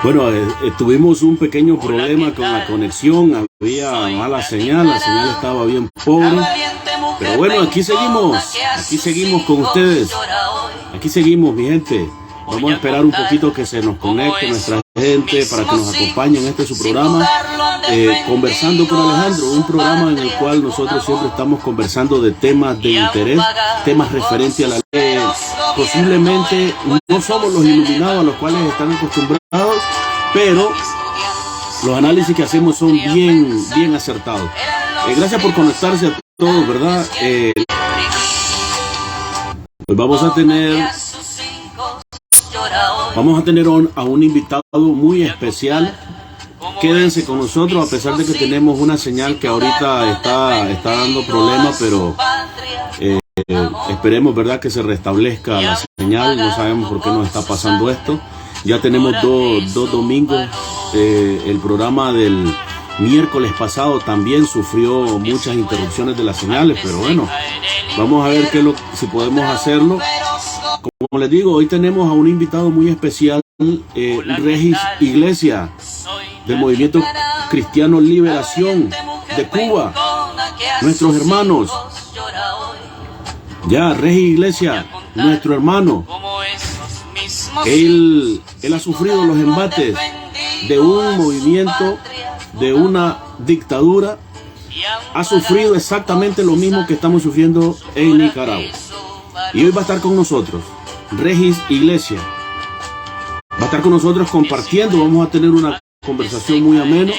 Bueno, tuvimos un pequeño problema con la conexión, había mala señal, la señal estaba bien pobre, pero bueno, aquí seguimos con ustedes, aquí seguimos, mi gente. Vamos a esperar un poquito que se nos conecte nuestra gente para que nos acompañe en este su programa, Conversando con Alejandro, un programa en el cual nosotros siempre estamos conversando de temas de interés, temas referentes a la ley. Posiblemente no somos los iluminados a los cuales están acostumbrados, pero los análisis que hacemos son bien acertados. Gracias por conectarse a todos, ¿verdad? Pues vamos a tener a un invitado muy especial. Quédense con nosotros a pesar de que tenemos una señal que ahorita está dando problemas, pero esperemos, ¿verdad?, que se restablezca la señal. No sabemos por qué nos está pasando esto. Ya tenemos dos domingos. El programa del miércoles pasado también sufrió muchas interrupciones de las señales, pero bueno, vamos a ver si podemos hacerlo. Como les digo, hoy tenemos a un invitado muy especial, Regis Iglesia, del Movimiento Cristiano Liberación de Cuba. Nuestros hermanos. Ya, Regis Iglesia, nuestro hermano. Él ha sufrido los embates de un movimiento, de una dictadura. Ha sufrido exactamente lo mismo que estamos sufriendo en Nicaragua. Y hoy va a estar con nosotros Regis Iglesia. Va a estar con nosotros compartiendo. Vamos a tener una conversación muy amena.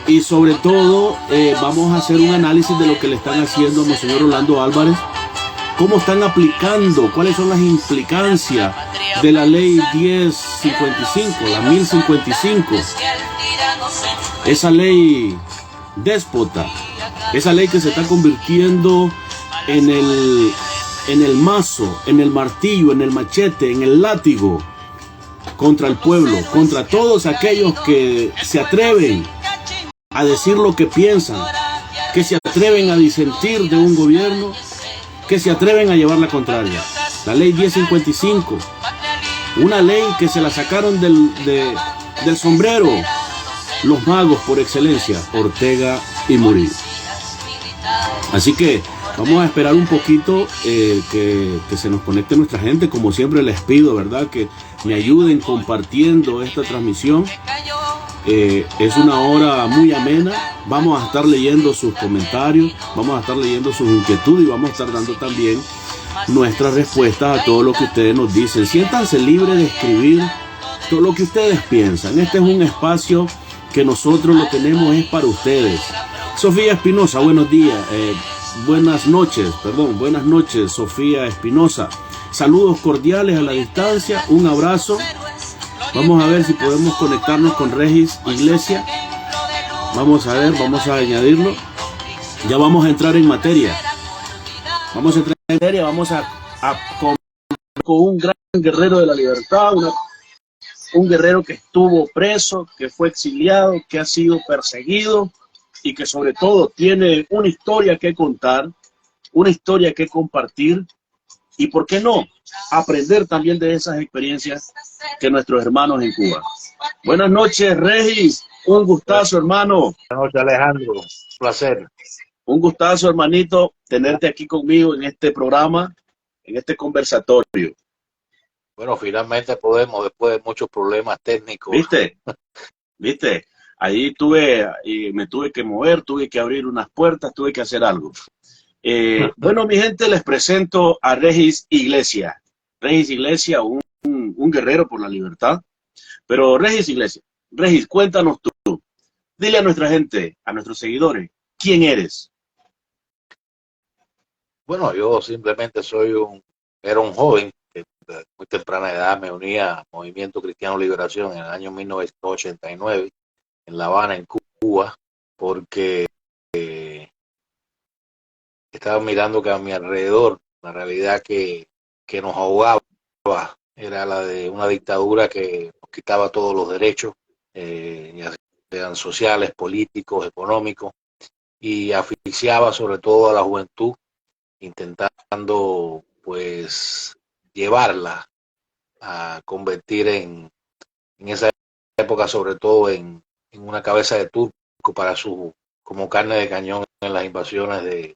Y sobre todo vamos a hacer un análisis de lo que le están haciendo a Monseñor Orlando Álvarez. Cómo están aplicando, cuáles son las implicancias de la ley 1055, la 1055. Esa ley déspota, esa ley que se está convirtiendo en el mazo, en el martillo, en el machete, en el látigo contra el pueblo, contra todos aquellos que se atreven a decir lo que piensan, que se atreven a disentir de un gobierno, que se atreven a llevar la contraria. La ley 1055, una ley que se la sacaron del sombrero los magos por excelencia, Ortega y Murillo. Así que vamos a esperar un poquito que se nos conecte nuestra gente. Como siempre les pido, ¿verdad?, que me ayuden compartiendo esta transmisión. Es una hora muy amena. Vamos a estar leyendo sus comentarios, vamos a estar leyendo sus inquietudes y vamos a estar dando también nuestras respuestas a todo lo que ustedes nos dicen. Siéntanse libres de escribir todo lo que ustedes piensan. Este es un espacio que nosotros lo tenemos es para ustedes. Sofía Espinosa, buenos días. Buenas noches, Sofía Espinosa. Saludos cordiales a la distancia, un abrazo. Vamos a ver si podemos conectarnos con Regis Iglesia. Vamos a ver, vamos a añadirlo. Ya vamos a entrar en materia. Vamos con un gran guerrero de la libertad, un guerrero que estuvo preso, que fue exiliado, que ha sido perseguido y que sobre todo tiene una historia que contar, una historia que compartir y, ¿por qué no?, aprender también de esas experiencias que nuestros hermanos en Cuba. Buenas noches, Regis. Un gustazo, hermano. Buenas noches, Alejandro. Un placer. Un gustazo, hermanito, tenerte aquí conmigo en este programa, en este conversatorio. Bueno, finalmente podemos, después de muchos problemas técnicos. ¿Viste? Ahí me tuve que mover, tuve que abrir unas puertas, tuve que hacer algo. Bueno, mi gente, les presento a Regis Iglesia. Regis Iglesia, un guerrero por la libertad. Pero Regis Iglesia, Regis, cuéntanos tú. Dile a nuestra gente, a nuestros seguidores, ¿quién eres? Bueno, yo simplemente era un joven que de muy temprana edad me unía al Movimiento Cristiano Liberación en el año 1989 en La Habana, en Cuba, porque estaba mirando que a mi alrededor la realidad que nos ahogaba era la de una dictadura que nos quitaba todos los derechos, ya sean sociales, políticos, económicos, y asfixiaba sobre todo a la juventud, intentando pues llevarla a convertir en esa época, sobre todo en una cabeza de turco para como carne de cañón en las invasiones de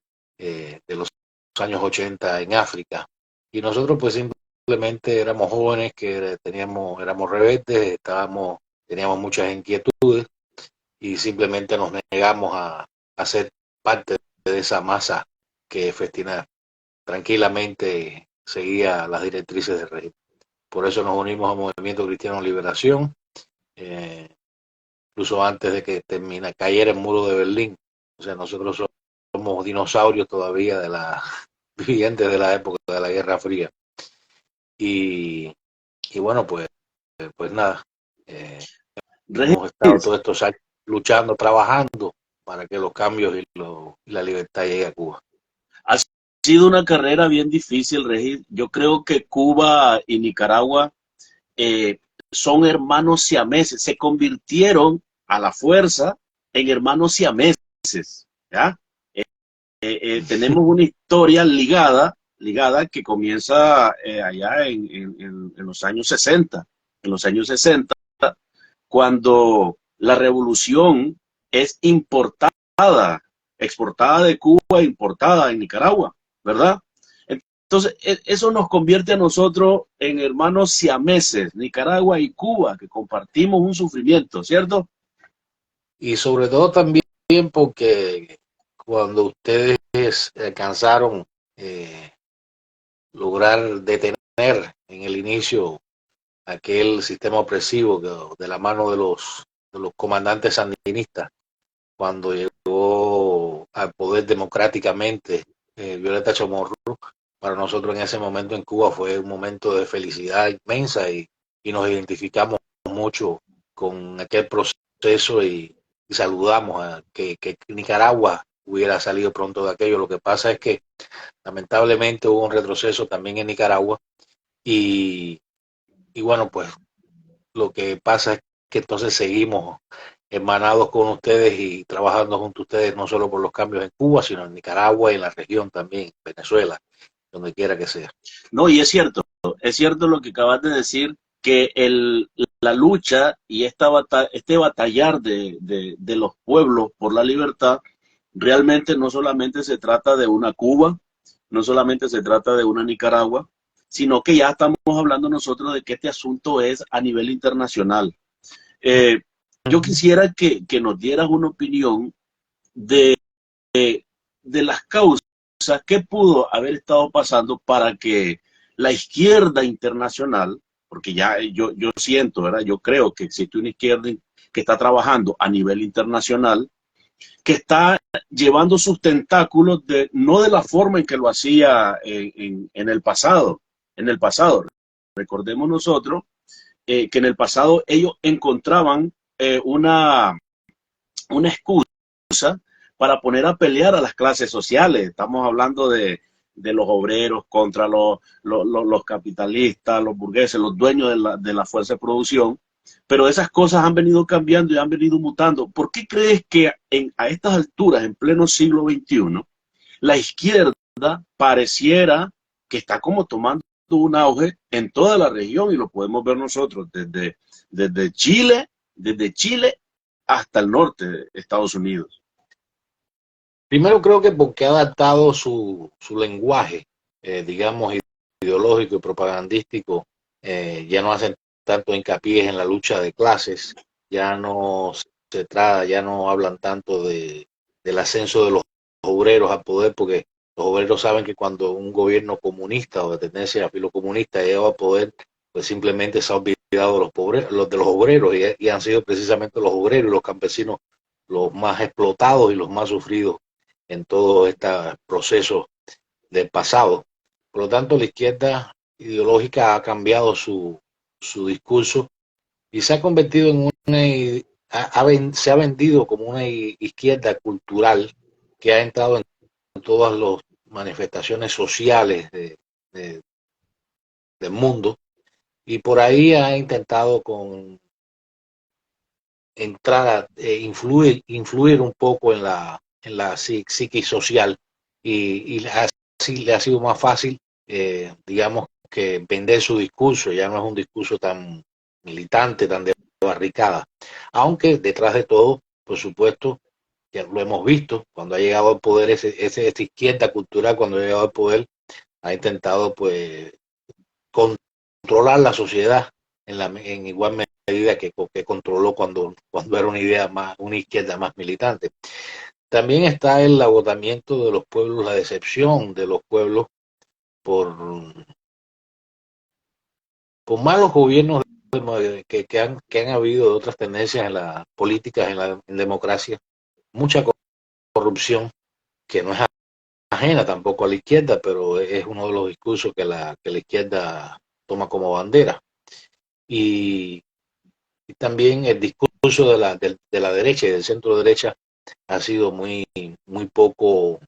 los años 80 en África. Y nosotros pues simplemente éramos jóvenes que éramos rebeldes, teníamos muchas inquietudes y simplemente nos negamos a ser parte de esa masa que festina tranquilamente seguía las directrices del régimen. Por eso nos unimos al Movimiento Cristiano Liberación, incluso antes de que cayera el muro de Berlín. O sea, nosotros somos dinosaurios todavía vivientes de la época de la Guerra Fría. Y bueno, pues nada, hemos estado todos estos años luchando, trabajando para que los cambios y la libertad llegue a Cuba. Ha sido una carrera bien difícil, Regis. Yo creo que Cuba y Nicaragua son hermanos siameses, se convirtieron a la fuerza en hermanos siameses, ¿ya? Tenemos una historia ligada que comienza allá en los años 60, cuando la revolución es exportada de Cuba e importada en Nicaragua, ¿verdad? Entonces, eso nos convierte a nosotros en hermanos siameses, Nicaragua y Cuba, que compartimos un sufrimiento, ¿cierto? Y sobre todo también porque cuando ustedes alcanzaron lograr detener en el inicio aquel sistema opresivo de la mano de los comandantes sandinistas, cuando llegó al poder democráticamente Violeta Chamorro, para nosotros en ese momento en Cuba fue un momento de felicidad inmensa y nos identificamos mucho con aquel proceso y saludamos a que Nicaragua hubiera salido pronto de aquello. Lo que pasa es que lamentablemente hubo un retroceso también en Nicaragua y bueno, pues lo que pasa es que entonces seguimos hermanados con ustedes y trabajando junto a ustedes, no solo por los cambios en Cuba, sino en Nicaragua y en la región también, Venezuela, donde quiera que sea. No, y es cierto lo que acabas de decir, que la lucha y este batallar de los pueblos por la libertad, realmente no solamente se trata de una Cuba, no solamente se trata de una Nicaragua, sino que ya estamos hablando nosotros de que este asunto es a nivel internacional. Yo quisiera que nos dieras una opinión de las causas que pudo haber estado pasando para que la izquierda internacional, porque ya yo siento, ¿verdad? Yo creo que existe una izquierda que está trabajando a nivel internacional, que está llevando sus tentáculos no de la forma en que lo hacía en el pasado. Recordemos nosotros que en el pasado ellos encontraban una excusa para poner a pelear a las clases sociales. Estamos hablando de los obreros contra los capitalistas, los burgueses, los dueños de la fuerza de producción. Pero esas cosas han venido cambiando y han venido mutando. ¿Por qué crees que a estas alturas, en pleno siglo XXI, la izquierda pareciera que está como tomando un auge en toda la región? Y lo podemos ver nosotros desde Chile hasta el norte de Estados Unidos. Primero creo que porque ha adaptado su lenguaje, digamos, ideológico y propagandístico, ya no hacen tanto hincapié en la lucha de clases, ya no hablan tanto del ascenso de los obreros al poder, porque los obreros saben que cuando un gobierno comunista o de tendencia filocomunista llega al poder, pues simplemente se ha olvidado de los obreros y han sido precisamente los obreros y los campesinos los más explotados y los más sufridos en todo este proceso del pasado. Por lo tanto, la izquierda ideológica ha cambiado su discurso y se ha convertido en se ha vendido como una izquierda cultural que ha entrado en todas las manifestaciones sociales del mundo y por ahí ha intentado entrar a influir un poco en la psiquis social y así le ha sido más fácil, digamos, que vender su discurso. Ya no es un discurso tan militante, tan de barricada. Aunque detrás de todo, por supuesto, ya lo hemos visto, cuando ha llegado al poder esa izquierda cultural, cuando ha llegado al poder, ha intentado pues controlar la sociedad en igual medida que controló cuando era una idea más, una izquierda más militante. También está el agotamiento de los pueblos, la decepción de los pueblos por, por malos gobiernos que han habido de otras tendencias en las políticas, en democracia, mucha corrupción que no es ajena tampoco a la izquierda, pero es uno de los discursos que la izquierda toma como bandera. Y, y también el discurso de la derecha y del centro derecha ha sido muy poco,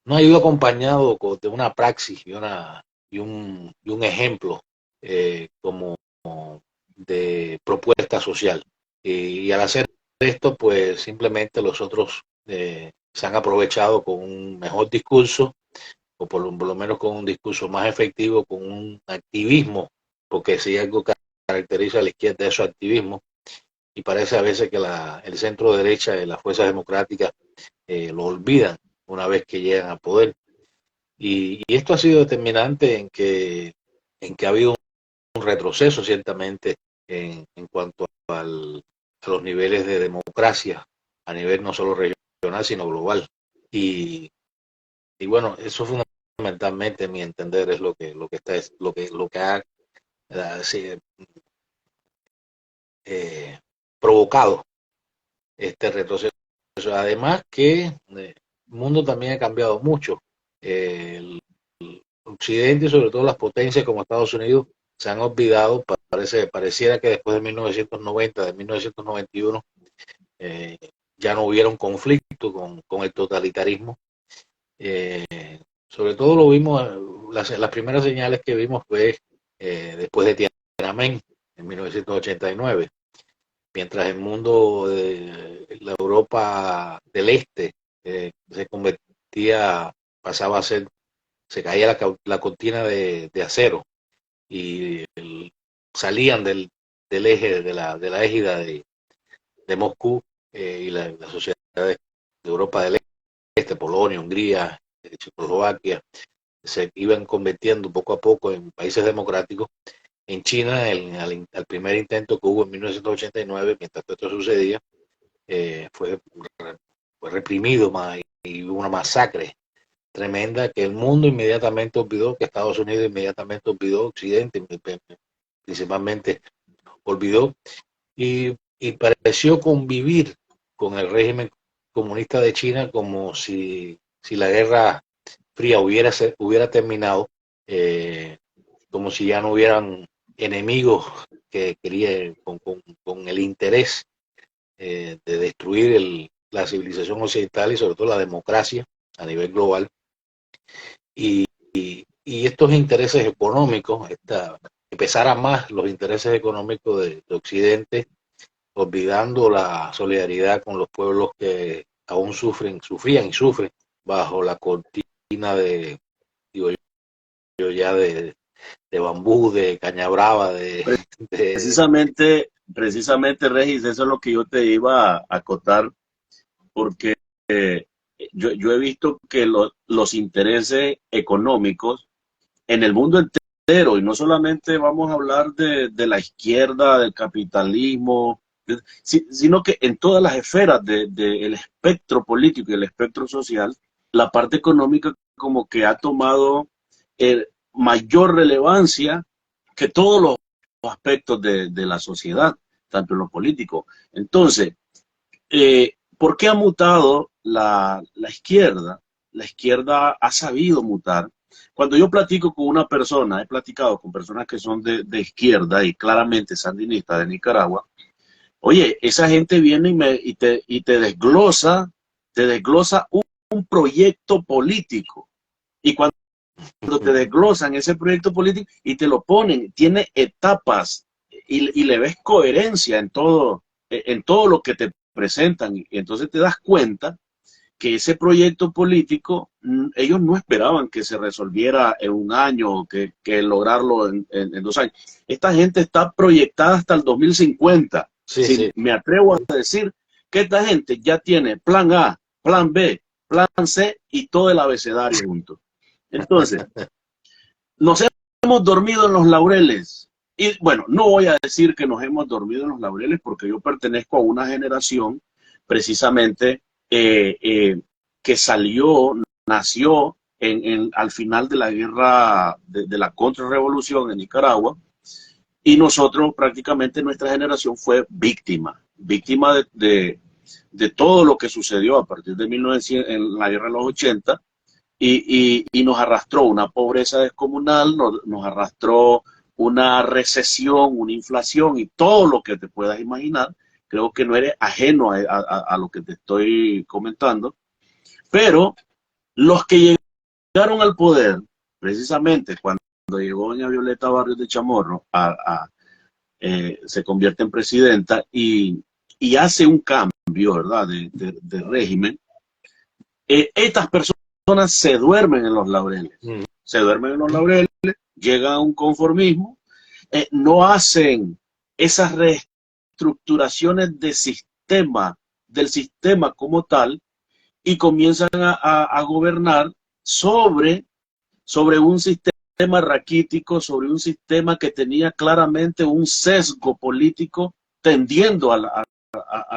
no ha ido acompañado de una praxis y un ejemplo como de propuesta social. Y al hacer esto, pues simplemente los otros se han aprovechado con un mejor discurso, o por lo menos con un discurso más efectivo, con un activismo, porque si algo caracteriza a la izquierda es su activismo, y parece a veces que el centro derecha y las fuerzas democráticas lo olvidan una vez que llegan al poder. Y esto ha sido determinante en que ha habido un retroceso ciertamente en cuanto a los niveles de democracia a nivel no solo regional sino global. Y bueno, eso fundamentalmente, a mi entender, es lo que ha sí, provocado este retroceso. Además que el mundo también ha cambiado mucho. El Occidente y sobre todo las potencias como Estados Unidos se han olvidado, pareciera que después de 1990, de 1991, ya no hubiera un conflicto con el totalitarismo. Eh, Sobre todo lo vimos, las primeras señales que vimos fue después de Tiananmen en 1989, mientras el mundo de la Europa del Este se convertía, pasaba a ser, se caía la cortina de acero y salían del eje, de la égida de Moscú y la sociedad de Europa del Este, Polonia, Hungría, Checoslovaquia, se iban convirtiendo poco a poco en países democráticos. En China, al primer intento que hubo en 1989, mientras esto sucedía, fue reprimido y hubo una masacre tremenda que el mundo inmediatamente olvidó, que Estados Unidos inmediatamente olvidó, Occidente principalmente olvidó, y pareció convivir con el régimen comunista de China como si la Guerra Fría hubiera terminado, como si ya no hubieran enemigos que querían con el interés de destruir la civilización occidental y sobre todo la democracia a nivel global. Y estos intereses económicos, que pesaran más los intereses económicos de Occidente, olvidando la solidaridad con los pueblos que aún sufrían y sufren bajo la cortina digo yo ya de bambú, de caña brava, Precisamente, Regis, eso es lo que yo te iba a acotar, porque yo he visto que los intereses económicos en el mundo entero, y no solamente vamos a hablar de la izquierda, del capitalismo, sino que en todas las esferas del espectro político y el espectro social, la parte económica como que ha tomado mayor relevancia que todos los aspectos de la sociedad, tanto en lo político. Entonces, ¿por qué ha mutado la izquierda? La izquierda ha sabido mutar. Cuando yo platico con una persona, he platicado con personas que son de izquierda y claramente sandinistas de Nicaragua, oye, esa gente viene y te desglosa un proyecto político. Y cuando te desglosan ese proyecto político y te lo ponen, tiene etapas y le ves coherencia en todo lo que te presentan. Y entonces te das cuenta que ese proyecto político, ellos no esperaban que se resolviera en un año, que lograrlo en 2 años. Esta gente está proyectada hasta el 2050. Sí, Sí, sí. me atrevo a decir que esta gente ya tiene plan A, plan B, plan C y todo el abecedario junto. Entonces, nos hemos dormido en los laureles. Y bueno, no voy a decir que nos hemos dormido en los laureles porque yo pertenezco a una generación precisamente que nació al final de la guerra, de la contrarrevolución en Nicaragua, y nosotros prácticamente nuestra generación fue víctima de todo lo que sucedió a partir de 1900, en la guerra de los 80, y nos arrastró una pobreza descomunal, nos arrastró una recesión, una inflación y todo lo que te puedas imaginar. Creo que no eres ajeno a lo que te estoy comentando, pero los que llegaron al poder, precisamente cuando llegó doña Violeta Barrios de Chamorro, se convierte en presidenta y hace un cambio, ¿verdad?, de régimen. Estas personas se duermen en los laureles, se duermen en los laureles, llegan a un conformismo, no hacen esas reestructuraciones del sistema como tal, y comienzan a gobernar sobre un sistema raquítico, sobre un sistema que tenía claramente un sesgo político tendiendo a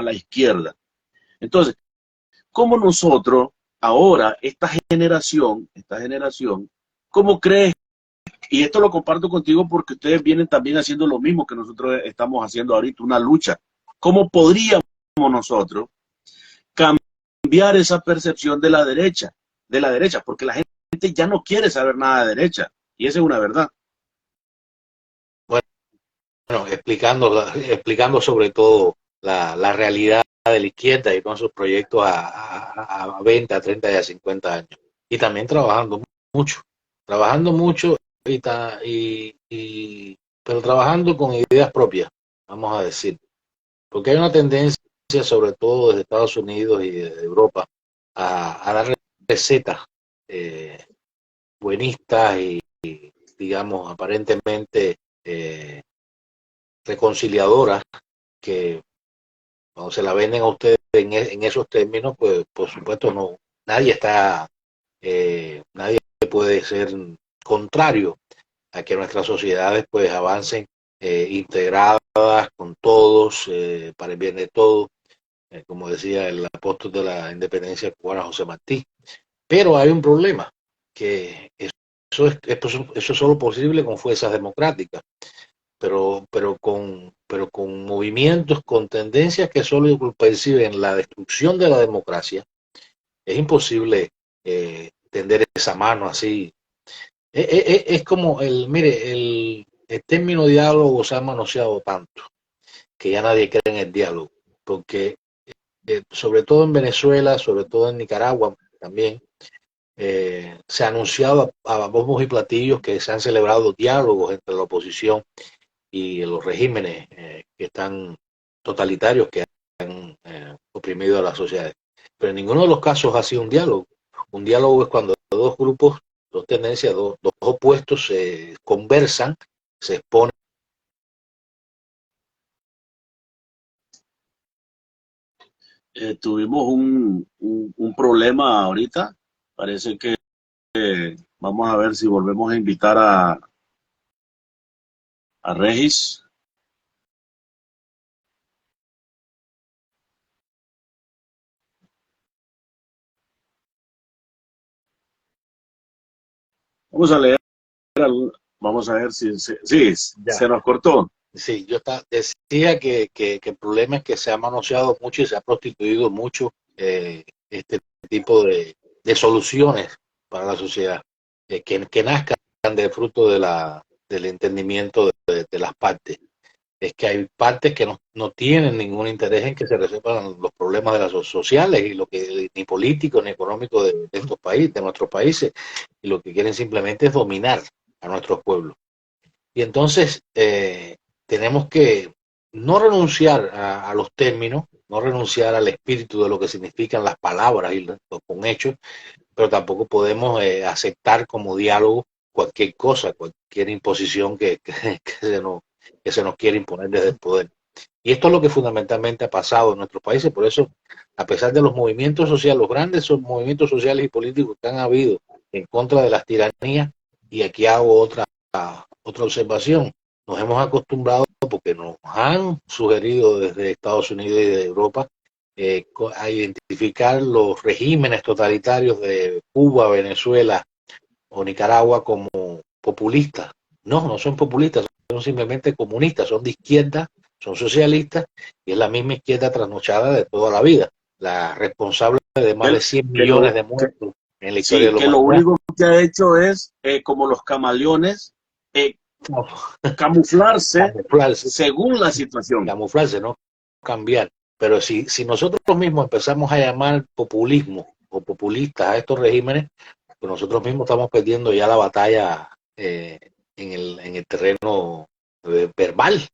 la izquierda. Entonces, ¿cómo nosotros, ahora, esta generación, cómo crees? Y esto lo comparto contigo porque ustedes vienen también haciendo lo mismo que nosotros estamos haciendo ahorita, una lucha. ¿Cómo podríamos nosotros cambiar esa percepción de la derecha? Porque la gente ya no quiere saber nada de derecha, y esa es una verdad. Bueno, explicando sobre todo la realidad de la izquierda y con sus proyectos a 20, a 30 y a 50 años. Y también trabajando mucho, pero trabajando con ideas propias, vamos a decir. Porque hay una tendencia, sobre todo desde Estados Unidos y de Europa, a dar recetas buenistas y, digamos, aparentemente reconciliadoras, que cuando se la venden a ustedes en esos términos, pues por supuesto nadie puede ser contrario a que nuestras sociedades pues avancen integradas con todos, para el bien de todos, como decía el apóstol de la independencia cubana, José Martí. Pero hay un problema, que eso es solo posible con fuerzas democráticas, pero con movimientos, con tendencias que solo perciben la destrucción de la democracia. Es imposible tender esa mano así. Es como mire, el término diálogo se ha manoseado tanto que ya nadie cree en el diálogo, porque sobre todo en Venezuela, sobre todo en Nicaragua también, se ha anunciado a bombos y platillos que se han celebrado diálogos entre la oposición y los regímenes que están totalitarios, que han oprimido a las sociedades. Pero en ninguno de los casos ha sido un diálogo. Un diálogo es cuando dos grupos, dos tendencias, dos opuestos se conversan, se exponen. Tuvimos un problema ahorita. Parece que vamos a ver si volvemos a invitar a Regis. Vamos a leer, vamos a ver si se nos cortó. Sí, decía que el problema es que se ha manoseado mucho y se ha prostituido mucho este tipo de soluciones para la sociedad, que nazcan de fruto del entendimiento de las partes. Es que hay partes que no tienen ningún interés en que se resuelvan los problemas de las sociales y ni políticos ni económicos de estos países, de nuestros países, y lo que quieren simplemente es dominar a nuestros pueblos. Y entonces tenemos que no renunciar a los términos, no renunciar al espíritu de lo que significan las palabras y con hechos, pero tampoco podemos aceptar como diálogo cualquier cosa, cualquier imposición que se nos quiere imponer desde el poder. Y esto es lo que fundamentalmente ha pasado en nuestros países. Por eso, a pesar de los movimientos sociales, los grandes movimientos sociales y políticos que han habido en contra de las tiranías, y aquí hago otra observación, nos hemos acostumbrado, porque nos han sugerido desde Estados Unidos y de Europa, a identificar los regímenes totalitarios de Cuba, Venezuela o Nicaragua como populistas. No, no son populistas, son simplemente comunistas, son de izquierda, son socialistas, y es la misma izquierda trasnochada de toda la vida, la responsable de más de 100 millones de muertos en la historia Sí, de la que lo humanidad. único que ha hecho es, como los camaleones, eh, camuflarse según la situación. Camuflarse, no cambiar. Pero si nosotros mismos empezamos a llamar populismo o populistas a estos regímenes, pues nosotros mismos estamos perdiendo ya la batalla en el terreno verbal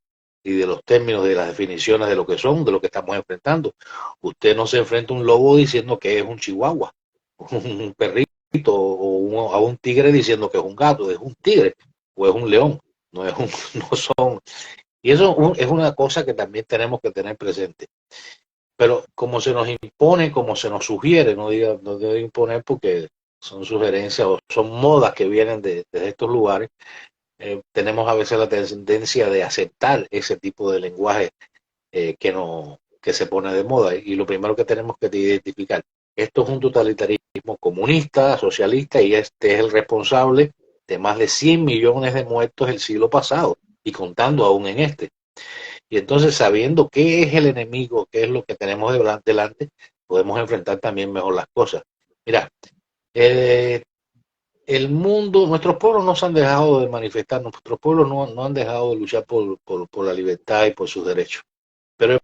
y de los términos, de las definiciones de lo que son, de lo que estamos enfrentando. Usted no se enfrenta a un lobo diciendo que es un chihuahua, un perrito, a un tigre diciendo que es un gato, es un tigre o es un león, no es un, no son. Y eso es una cosa que también tenemos que tener presente. Pero como se nos impone, como se nos sugiere, no debe imponer porque son sugerencias o son modas que vienen de estos lugares, tenemos a veces la tendencia de aceptar ese tipo de lenguaje que se pone de moda. Y lo primero que tenemos que identificar, esto es un totalitarismo comunista, socialista, y este es el responsable de más de 100 millones de muertos el siglo pasado, y contando aún en este. Y entonces, sabiendo qué es el enemigo, qué es lo que tenemos delante, podemos enfrentar también mejor las cosas. Mira, el mundo, nuestros pueblos no se han dejado de manifestar, nuestros pueblos no han dejado de luchar por la libertad y por sus derechos. Pero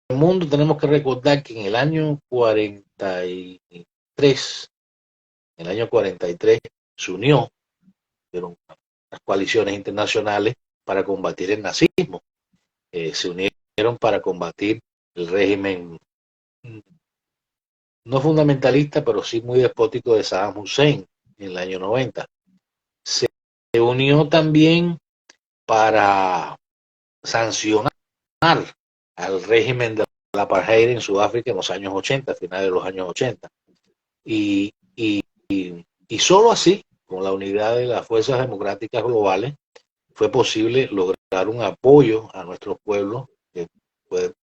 el mundo, tenemos que recordar que en el año 43, se unió, fueron las coaliciones internacionales para combatir el nazismo. Se unieron para combatir el régimen no fundamentalista, pero sí muy despótico de Saddam Hussein en el año 90. Se unió también para sancionar al régimen de la apartheid en Sudáfrica en los años 80, a finales de los años 80. Y, y, y solo así, con la unidad de las fuerzas democráticas globales, fue posible lograr un apoyo a nuestros pueblos, que fue,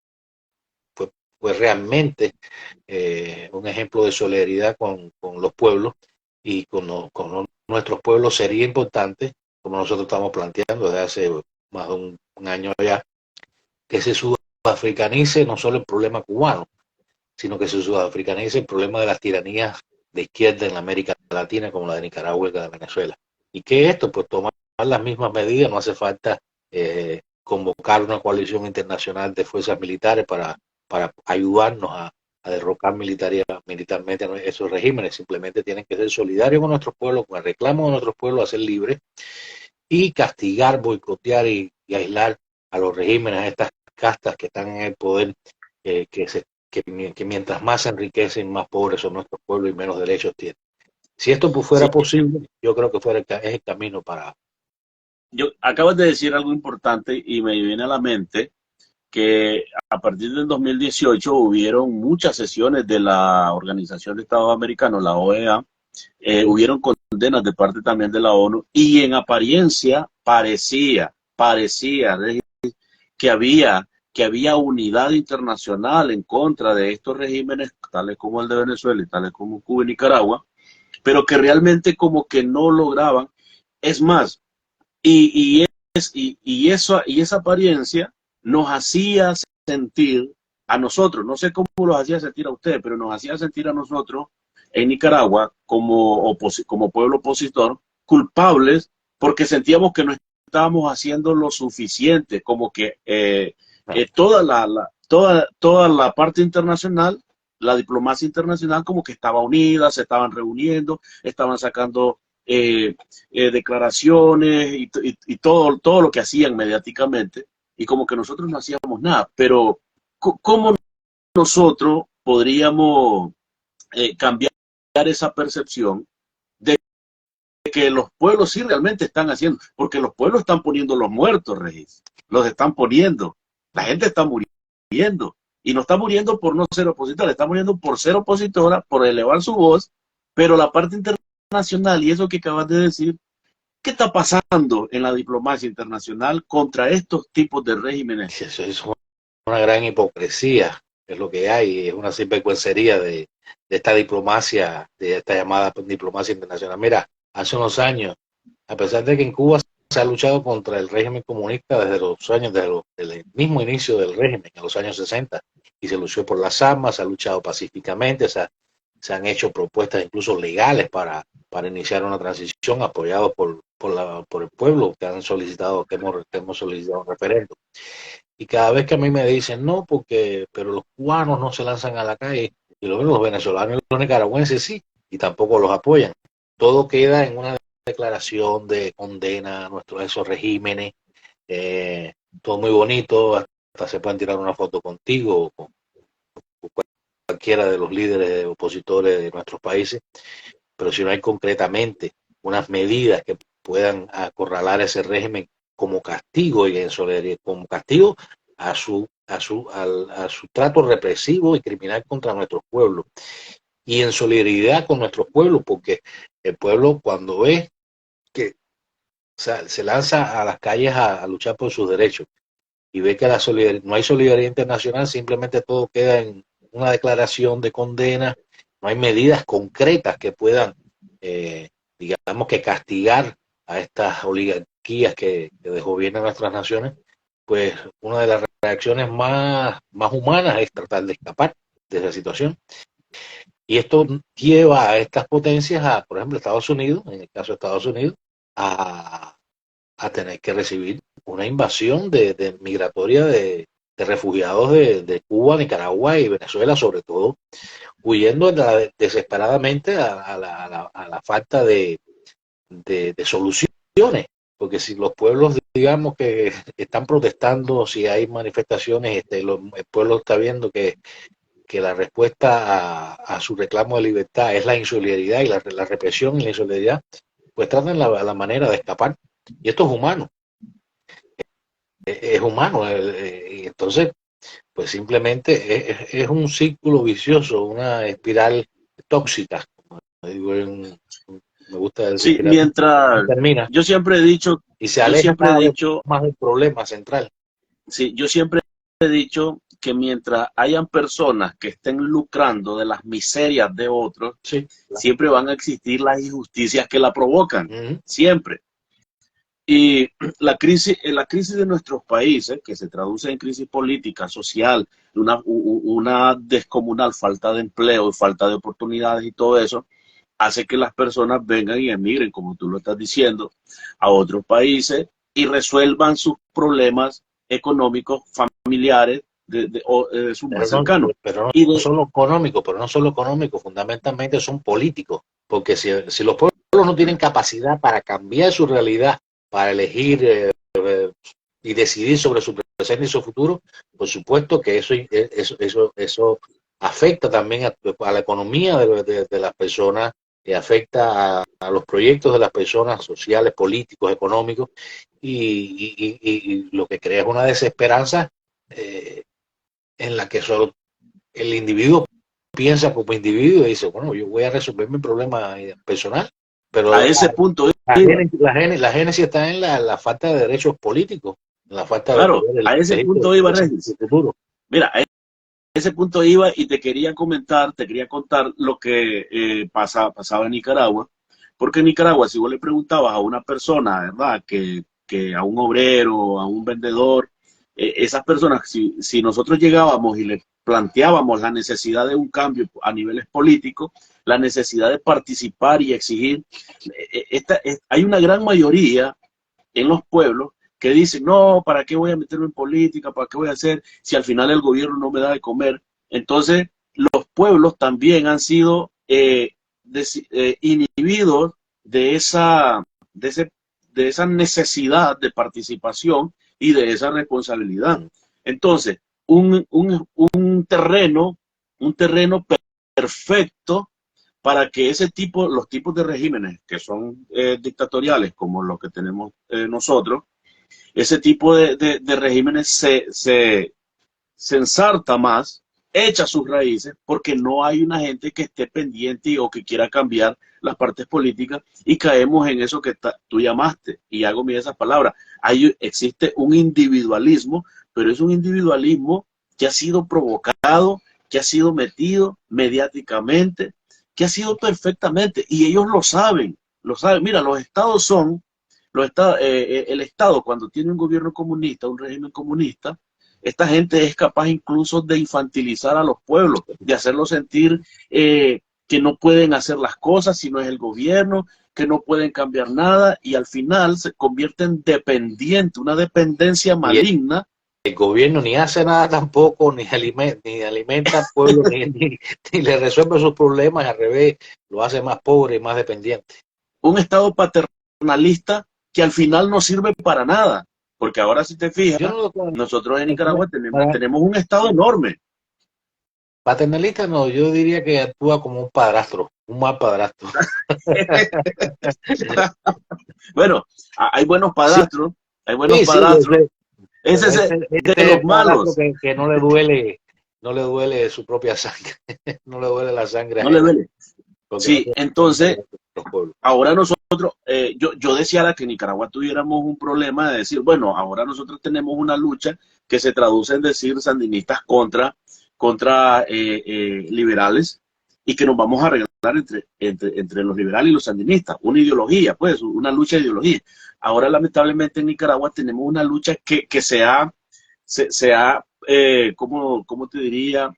fue realmente un ejemplo de solidaridad con los pueblos, y con nuestros pueblos sería importante, como nosotros estamos planteando desde hace más de un año ya, que se sudafricanice no solo el problema cubano, sino que se sudafricanice el problema de las tiranías de izquierda en la América Latina, como la de Nicaragua y la de Venezuela. ¿Y qué es esto? Pues tomar las mismas medidas, no hace falta convocar una coalición internacional de fuerzas militares para ayudarnos a derrocar militarmente a esos regímenes. Simplemente tienen que ser solidarios con nuestros pueblos, con el reclamo de nuestros pueblos a ser libres, y castigar, boicotear y aislar a los regímenes, a estas castas que están en el poder, que mientras más se enriquecen, más pobres son nuestros pueblos y menos derechos tienen. Si esto fuera Sí, posible, yo creo que es el camino para... acabas de decir algo importante y me viene a la mente que a partir del 2018 hubieron muchas sesiones de la Organización de Estados Americanos, la OEA, hubieron condenas de parte también de la ONU, y en apariencia parecía que había unidad internacional en contra de estos regímenes, tales como el de Venezuela y tales como Cuba y Nicaragua, pero que realmente como que no lograban. Es más, y esa apariencia nos hacía sentir a nosotros, no sé cómo los hacía sentir a ustedes, pero nos hacía sentir a nosotros en Nicaragua como pueblo opositor culpables, porque sentíamos que no estábamos haciendo lo suficiente, como que toda la parte internacional, la diplomacia internacional, como que estaba unida, se estaban reuniendo, estaban sacando declaraciones y todo lo que hacían mediáticamente, y como que nosotros no hacíamos nada. Pero, ¿cómo nosotros podríamos cambiar esa percepción de que los pueblos sí realmente están haciendo? Porque los pueblos están poniendo los muertos, Regis, los están poniendo, la gente está muriendo, y no está muriendo por no ser opositora, está muriendo por ser opositora, por elevar su voz, pero la parte internacional, y eso que acabas de decir, ¿qué está pasando en la diplomacia internacional contra estos tipos de regímenes? Eso es una gran hipocresía, es lo que hay, es una sinvergüencería de esta diplomacia, de esta llamada diplomacia internacional. Mira, hace unos años, a pesar de que en Cuba se ha luchado contra el régimen comunista desde los años, desde el mismo inicio del régimen, en los años 60, y se luchó por las armas, se ha luchado pacíficamente, se han hecho propuestas incluso legales para iniciar una transición apoyados por el pueblo que han solicitado, que hemos solicitado un referéndum. Y cada vez que a mí me dicen, no, pero los cubanos no se lanzan a la calle, y los venezolanos y los nicaragüenses sí, y tampoco los apoyan. Todo queda en una declaración de condena a esos regímenes, todo muy bonito, hasta se pueden tirar una foto contigo o con cualquiera de los líderes opositores de nuestros países, pero si no hay concretamente unas medidas que puedan acorralar ese régimen como castigo y en solidaridad, como castigo a su trato represivo y criminal contra nuestros pueblos, y en solidaridad con nuestros pueblos, porque el pueblo cuando ve que, o sea, se lanza a las calles a luchar por sus derechos y ve que no hay solidaridad internacional, simplemente todo queda en una declaración de condena, no hay medidas concretas que puedan, digamos, que castigar a estas oligarquías que desgobiernan nuestras naciones. Pues una de las reacciones más humanas es tratar de escapar de esa situación. Y esto lleva a estas potencias, por ejemplo, Estados Unidos, en el caso de Estados Unidos, a tener que recibir una invasión migratoria de refugiados de Cuba, Nicaragua y Venezuela, sobre todo, huyendo desesperadamente a la falta de soluciones. Porque si los pueblos, digamos, que están protestando, si hay manifestaciones, el pueblo está viendo que la respuesta a su reclamo de libertad es la insolidaridad y la represión y la insolidaridad, pues tratan la manera de escapar. Y esto es humano, es humano. Y entonces, pues simplemente es un círculo vicioso, una espiral tóxica. Digo, me gusta decir, Sí, mientras termina yo siempre he dicho, y se yo aleja siempre he cada vez dicho, más del problema central. sí, yo siempre he dicho que mientras hayan personas que estén lucrando de las miserias de otros, Sí, claro. siempre van a existir las injusticias que la provocan, Uh-huh. siempre. Y la crisis de nuestros países, que se traduce en crisis política, social, una descomunal falta de empleo y falta de oportunidades y todo eso, hace que las personas vengan y emigren, como tú lo estás diciendo, a otros países y resuelvan sus problemas económicos, familiares, de sus más cercanos. Pero Y no solo económico, fundamentalmente son políticos, porque si los pueblos no tienen capacidad para cambiar su realidad, para elegir y decidir sobre su presente y su futuro, por supuesto que eso afecta también a la economía de las personas, afecta a los proyectos de las personas sociales, políticos, económicos, y lo que crea es una desesperanza en la que solo el individuo piensa como individuo y dice, bueno, yo voy a resolver mi problema personal, pero a ese punto, la génesis está en la falta de derechos políticos, en la falta de claro, poder a ese punto iba, Regis. futuro. Mira, a ese punto iba y te quería contar lo que pasaba en Nicaragua, porque en Nicaragua, si vos le preguntabas a una persona, ¿verdad? Que a un obrero, a un vendedor, esas personas, si nosotros llegábamos y les planteábamos la necesidad de un cambio a niveles políticos, la necesidad de participar y exigir, hay una gran mayoría en los pueblos que dicen, no, ¿para qué voy a meterme en política? ¿Para qué voy a hacer si al final el gobierno no me da de comer? Entonces, los pueblos también han sido inhibidos de esa necesidad de participación y de esa responsabilidad. Entonces, un terreno perfecto para que los tipos de regímenes que son dictatoriales, como los que tenemos nosotros, ese tipo de regímenes se ensarta más, echa sus raíces, porque no hay una gente que esté pendiente o que quiera cambiar las partes políticas, y caemos en eso que tú llamaste, y hago mía esas palabras. Existe un individualismo, pero es un individualismo que ha sido provocado, que ha sido metido mediáticamente, que ha sido perfectamente, y ellos lo saben, lo saben. Mira, el Estado, cuando tiene un gobierno comunista, un régimen comunista, esta gente es capaz incluso de infantilizar a los pueblos, de hacerlos sentir que no pueden hacer las cosas si no es el gobierno, que no pueden cambiar nada, y al final se convierte en dependiente, una dependencia maligna. El gobierno ni hace nada tampoco, ni alimenta al pueblo, ni le resuelve sus problemas, al revés, lo hace más pobre y más dependiente. Un Estado paternalista que al final no sirve para nada, porque ahora si te fijas, nosotros en Nicaragua tenemos un Estado enorme. Paternalista no, yo diría que actúa como un padrastro, un mal padrastro. Bueno, hay buenos padrastros, hay buenos padrastros. Ese es de los malos. Que no le duele su propia sangre, no le duele la sangre. No le duele. Sí, entonces, ahora nosotros, yo deseara que en Nicaragua tuviéramos un problema de decir, bueno, ahora nosotros tenemos una lucha que se traduce en decir sandinistas contra liberales, y que nos vamos a arreglar entre los liberales y los sandinistas, una ideología, pues, una lucha de ideología. Ahora, lamentablemente, en Nicaragua tenemos una lucha que se ha ¿cómo te diría?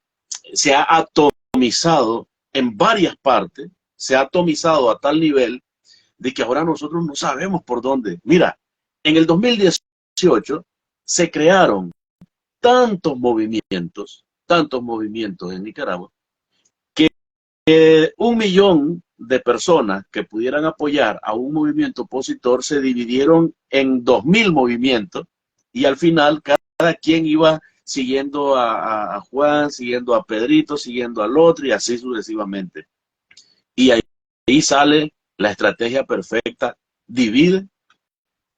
Se ha atomizado en varias partes, se ha atomizado a tal nivel de que ahora nosotros no sabemos por dónde. Mira, en el 2018 se crearon tantos movimientos en Nicaragua, que 1 millón de personas que pudieran apoyar a un movimiento opositor se dividieron en 2000 movimientos, y al final cada quien iba siguiendo a Juan, siguiendo a Pedrito, siguiendo al otro, y así sucesivamente. Y ahí sale la estrategia perfecta: divide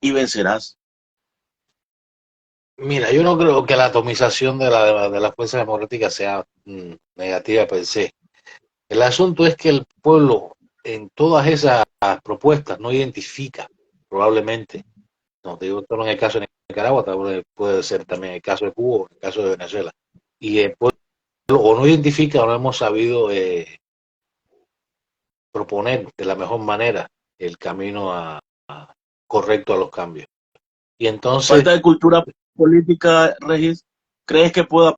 y vencerás. Mira, yo no creo que la atomización de la fuerza democrática sea negativa per se. El asunto es que el pueblo en todas esas propuestas no identifica, probablemente, no te digo solo en el caso de Nicaragua, puede ser también el caso de Cuba o el caso de Venezuela, y el pueblo o no identifica o no hemos sabido proponer de la mejor manera el camino correcto a los cambios. Y entonces, falta de cultura política, Regis, ¿crees que pueda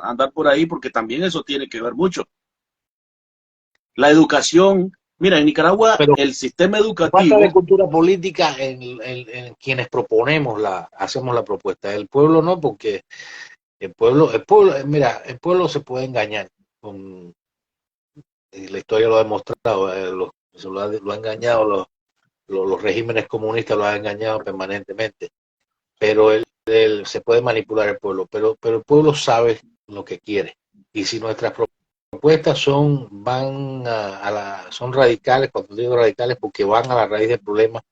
andar por ahí? Porque también eso tiene que ver mucho. La educación, mira, en Nicaragua, pero el sistema educativo... Falta de cultura política en quienes hacemos la propuesta. El pueblo no, porque el pueblo, mira, el pueblo se puede engañar. La historia lo ha demostrado, lo ha engañado, los regímenes comunistas lo han engañado permanentemente. Pero se puede manipular el pueblo, pero el pueblo sabe lo que quiere. Y si nuestras propuestas son radicales, cuando digo radicales, porque van a la raíz del problema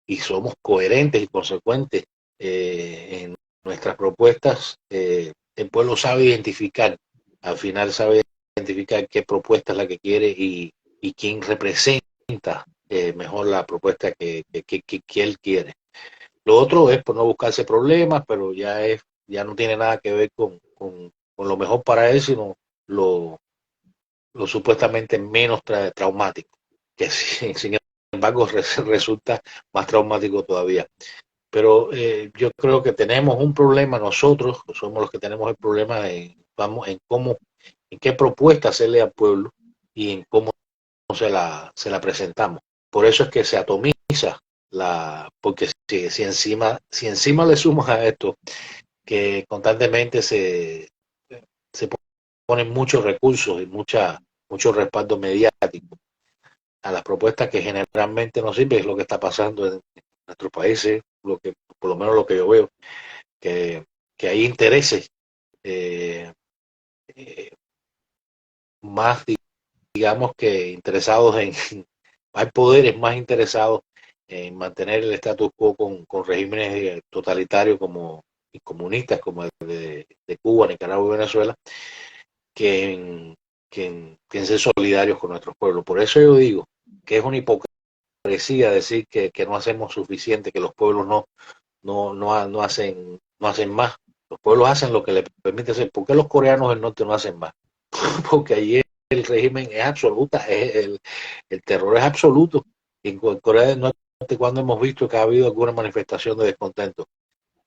y somos coherentes y consecuentes en nuestras propuestas, el pueblo sabe identificar, al final sabe identificar qué propuesta es la que quiere y quién representa mejor la propuesta que él quiere. Lo otro es por no buscarse problemas, pero ya no tiene nada que ver con lo mejor para él, sino lo supuestamente menos traumático, que sin embargo resulta más traumático todavía. Pero yo creo que tenemos un problema nosotros, somos los que tenemos el problema en qué propuesta hacerle al pueblo y en cómo se la presentamos. Por eso es que se atomiza porque si encima le sumas a esto que constantemente se ponen muchos recursos y mucho respaldo mediático a las propuestas que generalmente no sirven, es lo que está pasando en nuestros países, por lo menos lo que yo veo. que hay intereses eh, eh, más, digamos, que interesados hay poderes más interesados en mantener el status quo con regímenes totalitarios como y comunistas como el de Cuba, Nicaragua y Venezuela, que en ser solidarios con nuestros pueblos. Por eso yo digo que es una hipocresía decir que no hacemos suficiente, que los pueblos no hacen más. Los pueblos hacen lo que les permite hacer. ¿Por qué los coreanos del norte no hacen más? Porque allí el régimen es absoluta, el terror es absoluto. En Corea del Norte, cuando hemos visto que ha habido alguna manifestación de descontento,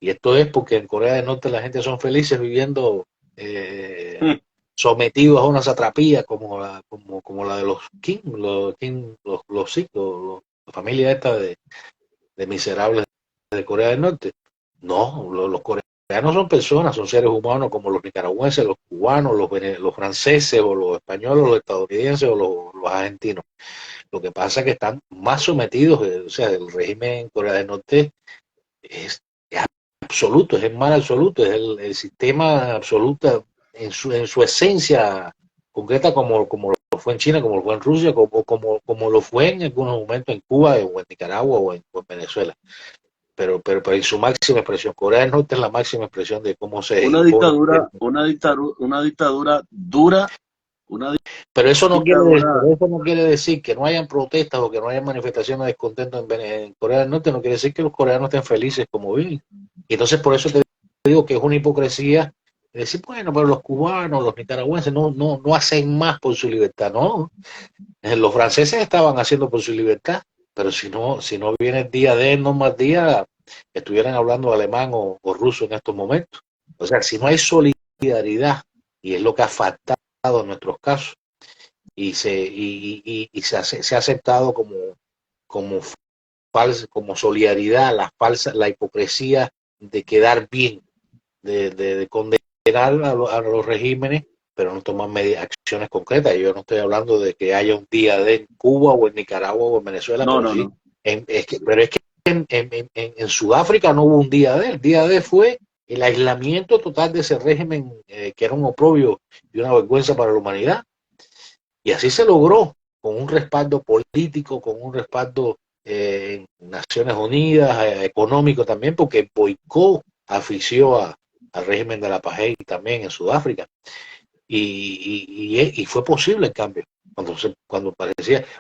y esto es porque en Corea del Norte la gente son felices viviendo sometidos a una satrapía como la de los Kim, la familia esta de miserables de Corea del Norte. No, los coreanos son personas, son seres humanos como los nicaragüenses, los cubanos, los franceses o los españoles, los estadounidenses o los argentinos. Lo que pasa es que están más sometidos, o sea, el régimen en Corea del Norte es absoluto, es el mal absoluto, es el sistema absoluto en su esencia concreta como lo fue en China, como lo fue en Rusia, como lo fue en algunos momentos en Cuba o en Nicaragua o en Venezuela. Pero en su máxima expresión, Corea del Norte es la máxima expresión de cómo se impone. Una dictadura dura, Pero eso dictadura. no quiere decir que no hayan protestas o que no hayan manifestaciones de descontento en Corea del Norte, no quiere decir que los coreanos estén felices como viven. Y entonces por eso te digo que es una hipocresía decir, bueno, pero los cubanos, los nicaragüenses no hacen más por su libertad, no. Los franceses estaban haciendo por su libertad, pero si no viene el día de no más día, estuvieran hablando alemán o ruso en estos momentos. O sea, si no hay solidaridad, y es lo que ha faltado en nuestros casos, se ha aceptado como como solidaridad, la hipocresía de quedar bien, de condenar a los regímenes, pero no tomar acciones concretas. Yo no estoy hablando de que haya un día de en Cuba o en Nicaragua o en Venezuela, No, pero no, sí, no. pero es que en Sudáfrica no hubo un día de. El día de fue el aislamiento total de ese régimen que era un oprobio y una vergüenza para la humanidad. Y así se logró, con un respaldo político, con un respaldo en Naciones Unidas, económico también, porque Boicó afició al régimen de la apartheid también en Sudáfrica. Y fue posible el cambio.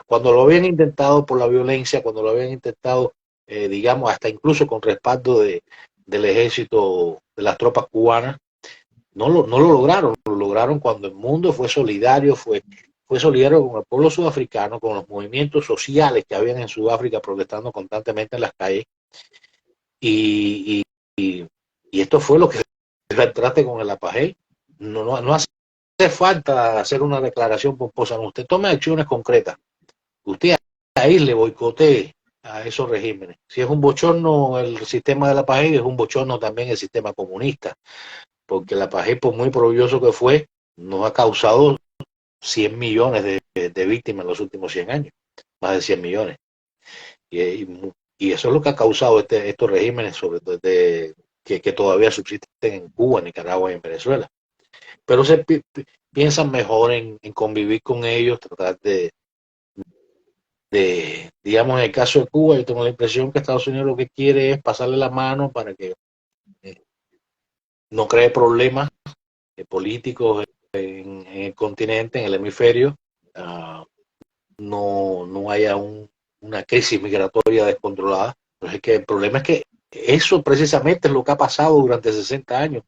Cuando lo habían intentado por la violencia, cuando lo habían intentado, digamos, hasta incluso con respaldo del ejército, de las tropas cubanas, no lo lograron. Lo lograron cuando el mundo fue solidario con el pueblo sudafricano, con los movimientos sociales que habían en Sudáfrica protestando constantemente en las calles. Y, y, y esto fue lo que se trate con el apartheid. No hace falta hacer una declaración pomposa. No, usted tome acciones concretas. Usted ahí le boicotee a esos regímenes. Si es un bochorno el sistema de la apartheid, es un bochorno también el sistema comunista, porque la apartheid, por muy prodigioso que fue, nos ha causado 100 millones de víctimas en los últimos 100 años, más de 100 millones. Y eso es lo que ha causado estos regímenes, sobre todo que todavía subsisten en Cuba, Nicaragua y en Venezuela. Pero piensan mejor en convivir con ellos, tratar digamos, en el caso de Cuba, yo tengo la impresión que Estados Unidos lo que quiere es pasarle la mano para que eh, no cree problemas políticos en el continente, en el hemisferio, no haya una crisis migratoria descontrolada. Pero es que el problema es que eso precisamente es lo que ha pasado durante 60 años.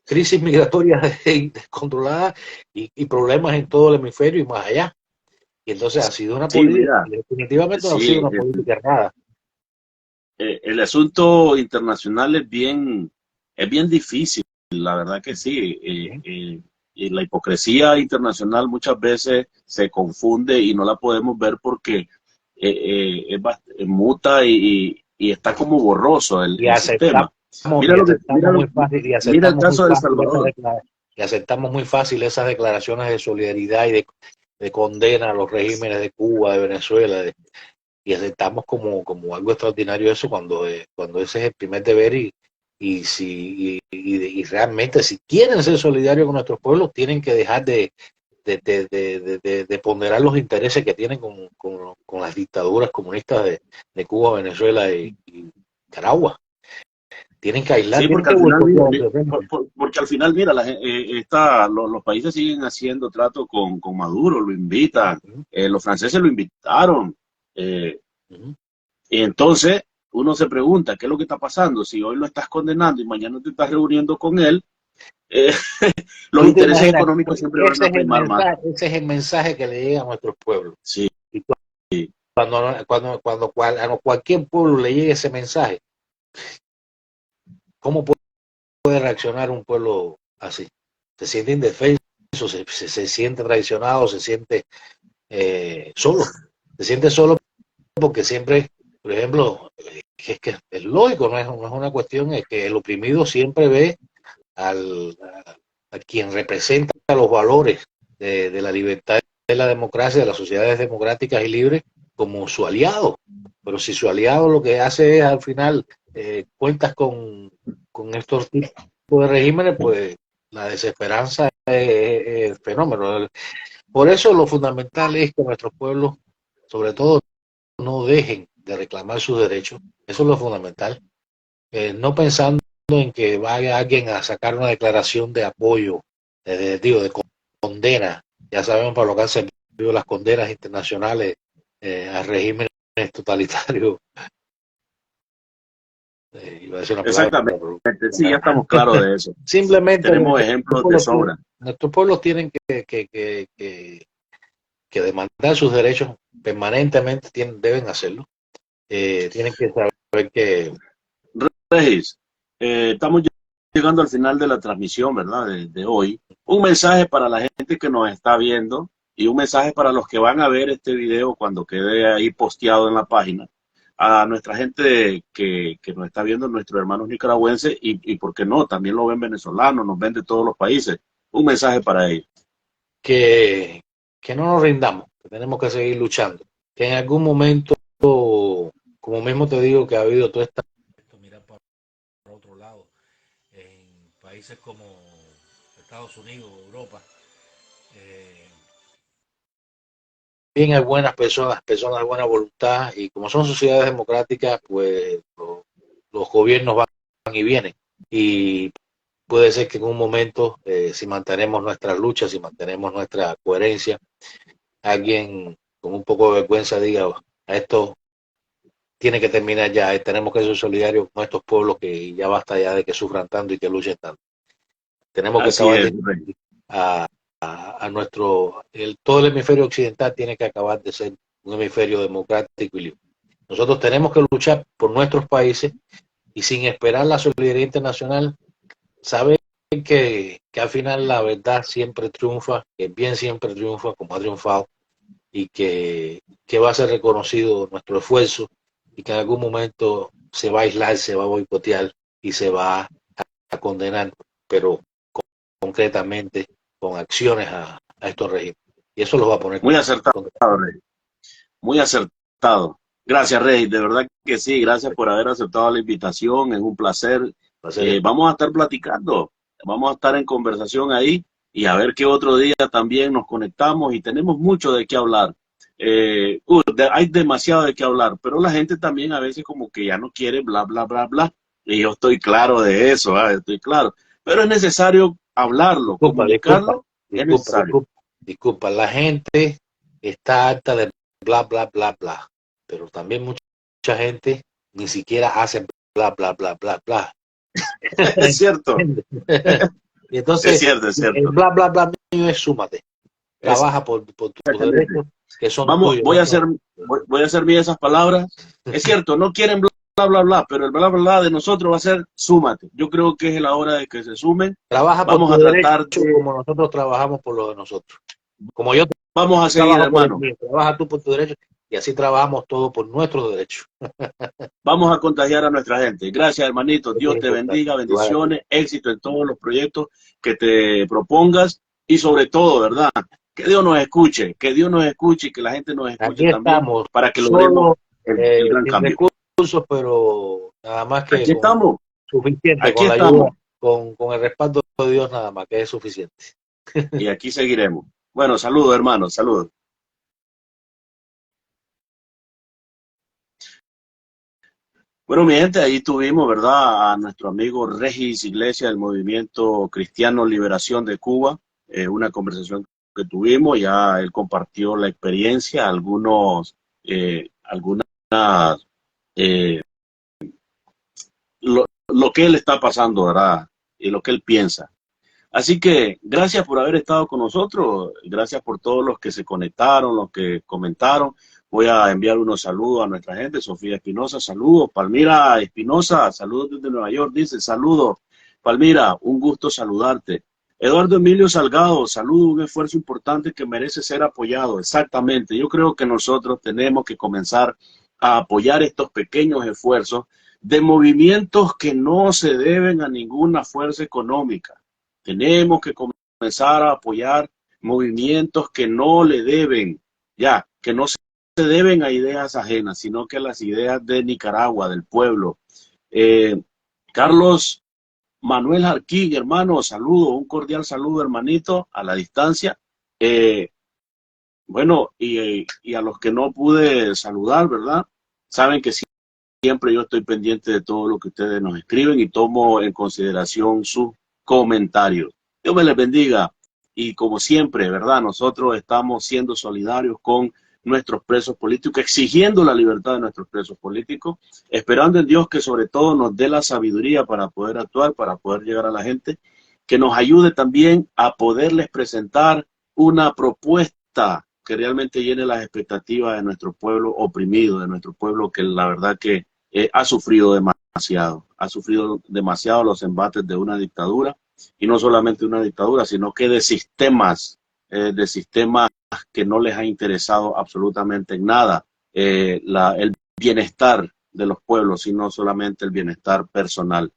Crisis migratoria descontrolada y problemas en todo el hemisferio y más allá. Y entonces ha sido una Sí, política, mira, definitivamente no ha sido sí, una política errada. el asunto internacional es bien difícil, la verdad que sí. Y la hipocresía internacional muchas veces se confunde y no la podemos ver porque muta y está como borroso Y el sistema. Mira lo que, mira lo, mira el caso de El Salvador. y aceptamos muy fácil esas declaraciones de solidaridad de condena a los regímenes de Cuba, de Venezuela, y aceptamos como algo extraordinario eso cuando ese es el primer deber y realmente si quieren ser solidarios con nuestros pueblos, tienen que dejar de ponderar los intereses que tienen con las dictaduras comunistas de Cuba, Venezuela y Nicaragua. Tienen que aislar, Sí, tienen porque que al final, mira, boicotear. porque al final, mira, los países siguen haciendo trato con Maduro, lo invitan, los franceses lo invitaron, eh, y entonces uno se pregunta, ¿qué es lo que está pasando? Si hoy lo estás condenando y mañana te estás reuniendo con él, eh, los Tú te intereses imaginas, económicos siempre van a primar más. ese es el mensaje que le llega a nuestros pueblos. Sí, Y cuando a cualquier pueblo le llegue ese mensaje, ¿cómo puede reaccionar un pueblo así? Se siente indefenso, se siente traicionado, se siente solo. Se siente solo porque siempre, por ejemplo, que es lógico, no es una cuestión, es que el oprimido siempre ve al, a quien representa los valores de la libertad, de la democracia, de las sociedades democráticas y libres como su aliado. Pero si su aliado lo que hace es al final cuentas con estos tipos de regímenes, pues la desesperanza es fenómeno. Por eso lo fundamental es que nuestros pueblos, sobre todo, no dejen de reclamar sus derechos. Eso es lo fundamental. No pensando en que vaya alguien a sacar una declaración de apoyo, de condena. Ya sabemos para lo que han servido las condenas internacionales a regímenes totalitarios. Iba a decir una palabra, exactamente, pero, sí, ya estamos claros de eso. simplemente Tenemos ejemplos de sobra. nuestros pueblos tienen que demandar sus derechos permanentemente, deben hacerlo. Tienen que saber que Regis, estamos llegando al final de la transmisión, ¿verdad? De hoy. Un mensaje para la gente que nos está viendo y un mensaje para los que van a ver este video cuando quede ahí posteado en la página. A nuestra gente que nos está viendo, nuestros hermanos nicaragüenses y ¿por qué no? También lo ven venezolanos, nos ven de todos los países. Un mensaje para ellos. que, que no nos rindamos, que tenemos que seguir luchando, que en algún momento, como mismo te digo, que ha habido toda esta mirar para otro lado, en países como Estados Unidos, Europa, bien hay buenas personas, personas de buena voluntad, y como son sociedades democráticas, pues los gobiernos van y vienen, y puede ser que en un momento, si mantenemos nuestras luchas, si mantenemos nuestra coherencia, alguien con un poco de vergüenza diga, a esto tiene que terminar ya, tenemos que ser solidarios con estos pueblos que ya basta ya de que sufran tanto y que luchen tanto. Tenemos que Así acabar es, de todo el hemisferio occidental tiene que acabar de ser un hemisferio democrático y libre. Nosotros tenemos que luchar por nuestros países y sin esperar la solidaridad internacional, saber que al final la verdad siempre triunfa, que el bien siempre triunfa como ha triunfado, y que va a ser reconocido nuestro esfuerzo y que en algún momento se va a aislar, se va a boicotear y se va a condenar, pero concretamente con acciones a estos regímenes. Y eso los va a poner muy acertado, Rey. Muy acertado. Gracias, Rey. De verdad que sí. Gracias por haber aceptado la invitación. Es un placer. Vamos a estar platicando. Vamos a estar en conversación ahí y a ver qué otro día también nos conectamos y tenemos mucho de qué hablar. Hay demasiado de qué hablar, pero la gente también a veces como que ya no quiere bla, bla, bla, bla. Y yo estoy claro de eso, estoy claro. Pero es necesario hablarlo, comunicarlo. Es necesario. Disculpa, la gente está harta de bla, bla, bla, bla, pero también mucha gente ni siquiera hace bla, bla, bla, bla, bla. Es cierto. Y entonces, Es cierto, es el cierto. bla, bla, bla mío es súmate. Trabaja por tus Exactamente. derechos que son tuyos. Voy a hacer bien esas palabras. Es cierto, no quieren bla, bla, bla, bla, pero el bla, bla, bla de nosotros va a ser súmate. Yo creo que es la hora de que se sumen. Trabaja por Vamos tus a tratar derechos de, como nosotros trabajamos por los de nosotros. Como yo vamos a seguir, trabajo por el hermano. mío, trabaja tú por tus derechos y así trabajamos todos por nuestros derechos. Vamos a contagiar a nuestra gente. Gracias, hermanito. Eso Dios es te importante. bendiga, bendiciones, éxito en todos los proyectos que te propongas y sobre todo, ¿verdad? Que Dios nos escuche, que Dios nos escuche y que la gente nos escuche Aquí también estamos, para que logremos solo el gran sin cambio. recursos, pero nada más que Aquí estamos. Suficiente Aquí con la ayuda, estamos con el respaldo de Dios nada más, que es suficiente. y aquí seguiremos. Bueno, saludos, hermanos, saludos. Bueno, mi gente, ahí tuvimos, ¿verdad?, a nuestro amigo Regis Iglesia del Movimiento Cristiano Liberación de Cuba, una conversación que tuvimos, ya él compartió la experiencia, algunas, eh, lo que él está pasando, ¿verdad?, y lo que él piensa. Así que gracias por haber estado con nosotros, gracias por todos los que se conectaron, los que comentaron. Voy a enviar unos saludos a nuestra gente. Sofía Espinosa, saludos. Palmira Espinosa, saludos desde Nueva York, dice, saludos. Palmira, un gusto saludarte. Eduardo Emilio Salgado, saludo, un esfuerzo importante que merece ser apoyado. Exactamente, yo creo que nosotros tenemos que comenzar a apoyar estos pequeños esfuerzos de movimientos que no se deben a ninguna fuerza económica. Tenemos que comenzar a apoyar movimientos que no le deben, ya, que no se deben a ideas ajenas, sino que las ideas de Nicaragua, del pueblo. Carlos Manuel Jarquín, hermano, saludo, un cordial saludo, hermanito, a la distancia. Bueno, y a los que no pude saludar, ¿verdad? Saben que siempre yo estoy pendiente de todo lo que ustedes nos escriben y tomo en consideración sus comentarios. Dios me les bendiga. Y como siempre, ¿verdad? Nosotros estamos siendo solidarios con nuestros presos políticos, exigiendo la libertad de nuestros presos políticos, esperando en Dios que sobre todo nos dé la sabiduría para poder actuar, para poder llegar a la gente, que nos ayude también a poderles presentar una propuesta que realmente llene las expectativas de nuestro pueblo oprimido, de nuestro pueblo que la verdad que ha sufrido demasiado los embates de una dictadura, y no solamente una dictadura, sino que de sistemas que no les ha interesado absolutamente en nada el bienestar de los pueblos, sino solamente el bienestar personal.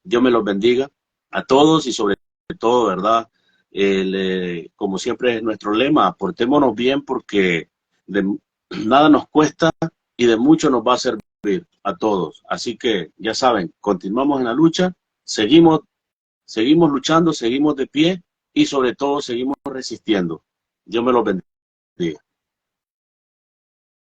Dios me los bendiga a todos y sobre todo, ¿verdad? Como siempre es nuestro lema, portémonos bien porque de nada nos cuesta y de mucho nos va a servir a todos. Así que ya saben, continuamos en la lucha, seguimos luchando, seguimos de pie y sobre todo seguimos resistiendo. Dios me los bendiga.